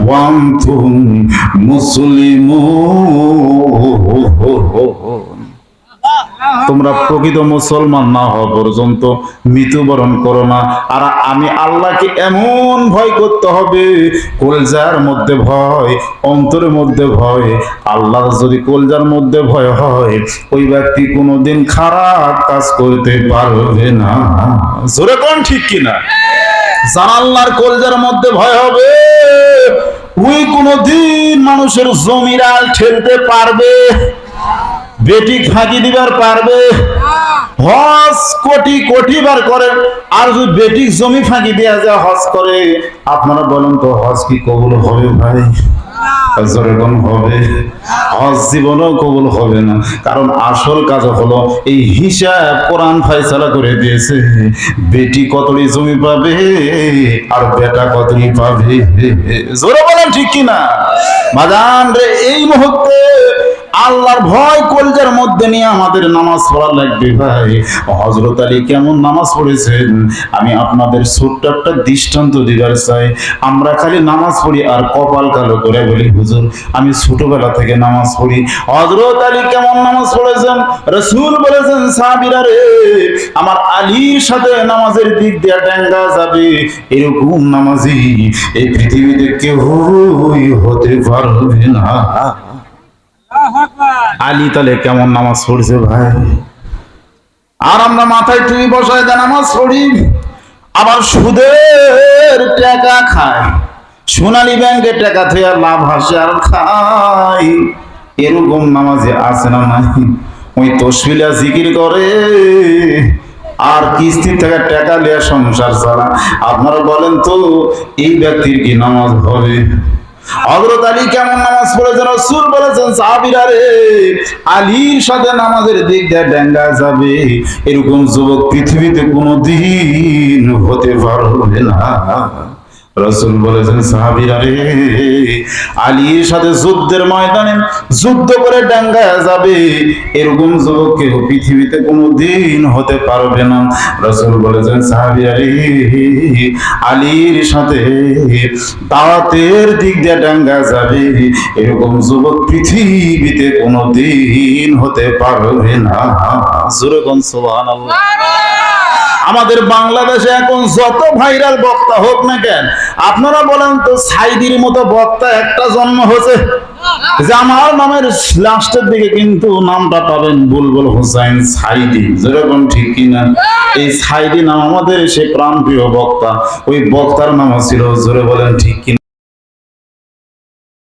ওয়ান্তুম মুসলিমুন। তোমরা প্রকৃত মুসলমান না হওয়া পর্যন্ত মৃত্যুবরণ করো না। আর আমি আল্লাহকে এমন ভয় করতে হবে, কলজার মধ্যে ভয়, অন্তরের মধ্যে ভয়। আল্লাহ যদি কলজার মধ্যে ভয় হয়, ওই ব্যক্তি কোনোদিন খারাপ কাজ করতে পারবে না। জোরে কোন ঠিক কিনা? যার আল্লাহর কলজার মধ্যে ভয় হবে, ওই কোনোদিন মানুষের জমিরাল ঠেলতে পারবে, বেটি ফাঁকি দিবার পারবে। হজ কোটি কোটি বার করে, আর যদি বেটি জমি ফাঁকি দেওয়া যায় হজ করে, আপনারা বলেন তো হজ কি কবুল হবে ভাই? যেরকম হবে, হজ জীবনও কবুল হবে না। কারণ আসল কাজ হলো এই হিসাব কোরআন ফয়সালা করে দিয়েছে, বেটি কতটি জমি পাবে আর বেটা কতটি পাবে। জোরে বলেন ঠিক কিনা? বাজান রে, এই মুহূর্তে আল্লাহর ভয় কলজার মধ্যে নিয়ে আমাদের নামাজ পড়া লাগবে ভাই। হযরত আলী কেমন নামাজ পড়েছেন আমি আপনাদের ছোট্ট একটা দৃষ্টান্ত দিবার চাই। আমরা খালি নামাজ পড়ি আর কপাল কালো করে বলি হুজুর আমি ছোটবেলা থেকে নামাজ পড়ি। হযরত আলী কেমন নামাজ পড়েছেন? রাসূল বলেছেন সাহাবীরা রে, আমার আলীর সাথে নামাজের দিক দিয়ে ডেঙ্গা যাবে, এরকম নামাজি এই পৃথিবীতে কেউ হতে পারবে না। আলী তাহলে কেমন নামাজ পড়ছে ভাই? আর আমরা মাথায় টুপি বসায় দেন নামাজ পড়ি, আবার সুদের টাকা খায়, সোনালী ব্যাংকের টাকা থেকে লাভ হাসে আর খাই। এরকম নামাজে আছে না নাই? ওই তসবিলা জিকির করে আর কিস্তির থেকে টাকা লিয়া সংসার চালা। আপনারা বলেন তো এই ব্যক্তির কি নামাজ হবে? হযরত আলী কেমন নামাজ পড়েছেন? রাসূল বলেছেন সাহাবীরা রে, আলীর সাথে নামাজের দিক দিয়ে ডেঙ্গা যাবে, এরকম যুবক পৃথিবীতে কোনোদিন হতে পারবে না। রাসূল বলেছেন সাহাবীরা রে, আলীর সাথে যুদ্ধের ময়দানে যুদ্ধ করে ডেঙ্গা যাবে, এরকম যুবক কেউ পৃথিবীতে কোনোদিন হতে পারবে না। রাসূল বলেছেন সাহাবীরা রে, আলীর সাথে দাওয়াতের দিক দিয়ে ডেঙ্গা যাবে, এরকম যুবক পৃথিবীতে কোনোদিন হতে পারবে না। জোরে কোন সুবহানাল্লাহ। আমাদের বাংলাদেশে এখন যত ভাইরাল বক্তা হোক না কেন, আপনারা বলেন তো সাইদির মতো বক্তা একটা জন্ম হয়েছে? যে আমার নামের লাস্টের দিকে কিন্তু নামটা পাবেন বুলবুল হোসেন সাইদি। যেরকম ঠিক কিনা? এই সাইদি নাম আমাদের সে প্রাণপ্রিয় বক্তা, ওই বক্তার নাম ছিল, জোরে বলেন ঠিক কিনা?